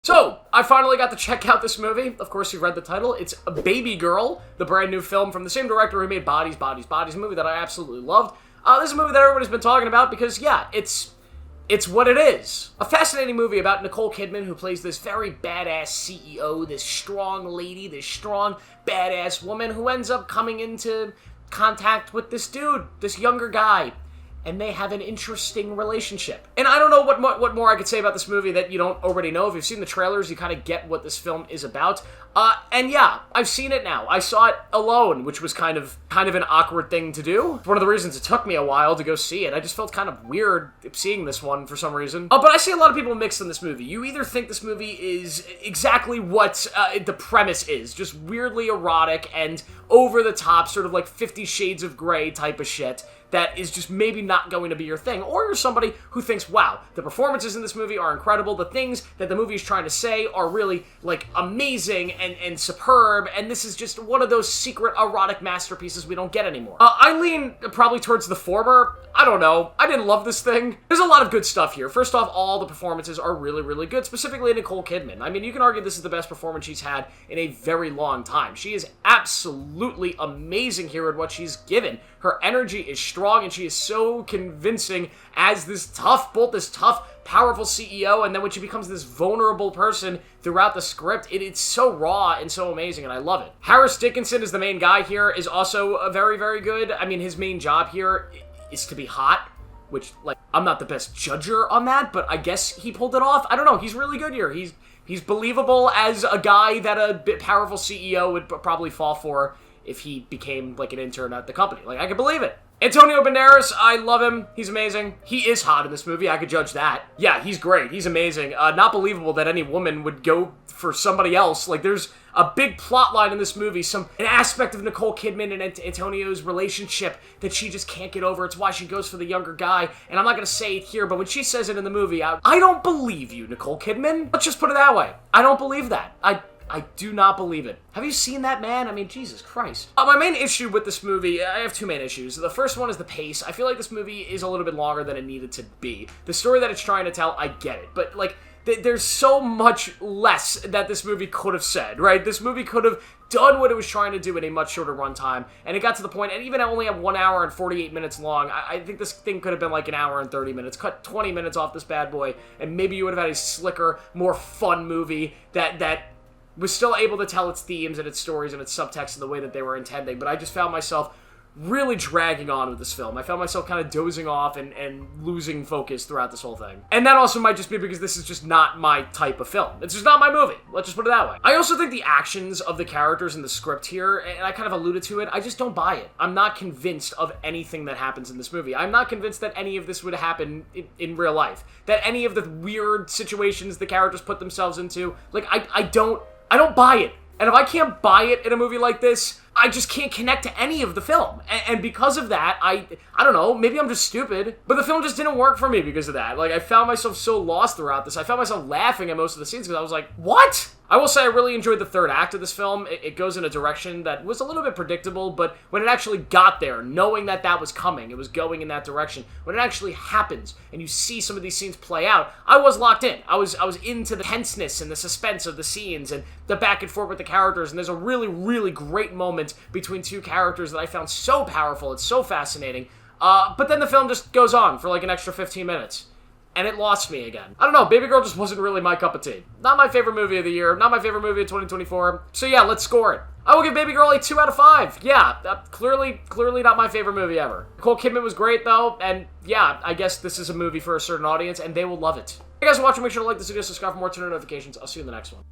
So, I finally got to check out this movie. Of course, you've read the title. It's Babygirl, the brand new film from the same director who made Bodies, Bodies, Bodies, a movie that I absolutely loved. This is a movie that everybody's been talking about because, yeah, it's what it is. A fascinating movie about Nicole Kidman, who plays this very badass CEO, this strong lady, this strong, badass woman who ends up coming into contact with this dude, this younger guy. And they have an interesting relationship. And I don't know what more I could say about this movie that you don't already know. If you've seen the trailers, you kind of get what this film is about. And yeah, I've seen it now. I saw it alone, which was kind of an awkward thing to do. It's one of the reasons it took me a while to go see it. I just felt kind of weird seeing this one for some reason. But I see a lot of people mixed in this movie. You either think this movie is exactly what the premise is, just weirdly erotic and over the top, sort of like 50 Shades of Grey type of shit, that is just maybe not going to be your thing. Or you're somebody who thinks, wow, the performances in this movie are incredible, the things that the movie is trying to say are really, like, amazing and superb, and this is just one of those secret erotic masterpieces we don't get anymore. I lean probably towards the former. I don't know. I didn't love this thing. There's a lot of good stuff here. First off, all the performances are really, really good, specifically Nicole Kidman. I mean, you can argue this is the best performance she's had in a very long time. She is absolutely amazing here at what she's given. Her energy is strong, and she is so convincing as this tough, powerful CEO, and then when she becomes this vulnerable person throughout the script, it's so raw and so amazing, and I love it. Harris Dickinson is the main guy here, is also very, very good. I mean, his main job here is to be hot, which, like, I'm not the best judger on that, but I guess he pulled it off. I don't know, he's really good here. He's believable as a guy that a bit powerful CEO would probably fall for if he became, like, an intern at the company. Like, I can believe it. Antonio Banderas, I love him. He's amazing. He is hot in this movie. I could judge that. Yeah, he's great. He's amazing. Not believable that any woman would go for somebody else. Like, there's a big plot line in this movie, an aspect of Nicole Kidman and Antonio's relationship that she just can't get over. It's why she goes for the younger guy. And I'm not going to say it here, but when she says it in the movie, I don't believe you, Nicole Kidman. Let's just put it that way. I don't believe that. I do not believe it. Have you seen that man? I mean, Jesus Christ. My main issue with this movie, I have two main issues. The first one is the pace. I feel like this movie is a little bit longer than it needed to be. The story that it's trying to tell, I get it. But, like, there's so much less that this movie could have said, right? This movie could have done what it was trying to do in a much shorter runtime, and it got to the point, and even only at 1 hour and 48 minutes long, I think this thing could have been like an hour and 30 minutes. Cut 20 minutes off this bad boy, and maybe you would have had a slicker, more fun movie that was still able to tell its themes and its stories and its subtext in the way that they were intending, but I just found myself really dragging on with this film. I found myself kind of dozing off and losing focus throughout this whole thing. And that also might just be because this is just not my type of film. It's just not my movie. Let's just put it that way. I also think the actions of the characters in the script here, and I kind of alluded to it, I just don't buy it. I'm not convinced of anything that happens in this movie. I'm not convinced that any of this would happen in real life. That any of the weird situations the characters put themselves into, like, I don't buy it. And if I can't buy it in a movie like this, I just can't connect to any of the film. And because of that, I don't know, maybe I'm just stupid, but the film just didn't work for me because of that. Like, I found myself so lost throughout this. I found myself laughing at most of the scenes because I was like, what? I will say I really enjoyed the third act of this film. It goes in a direction that was a little bit predictable, but when it actually got there, knowing that that was coming, it was going in that direction, when it actually happens, and you see some of these scenes play out, I was locked in. I was into the tenseness and the suspense of the scenes and the back and forth with the characters, and there's a really, really great moment between two characters that I found so powerful. It's so fascinating. But then the film just goes on for like an extra 15 minutes. And it lost me again. I don't know, Babygirl just wasn't really my cup of tea. Not my favorite movie of the year, not my favorite movie of 2024. So yeah, let's score it. I will give Babygirl a 2 out of 5. Yeah, clearly not my favorite movie ever. Nicole Kidman was great though, and yeah, I guess this is a movie for a certain audience, and they will love it. Hey guys for watching, make sure to like this video, subscribe for more, turn on notifications. I'll see you in the next one.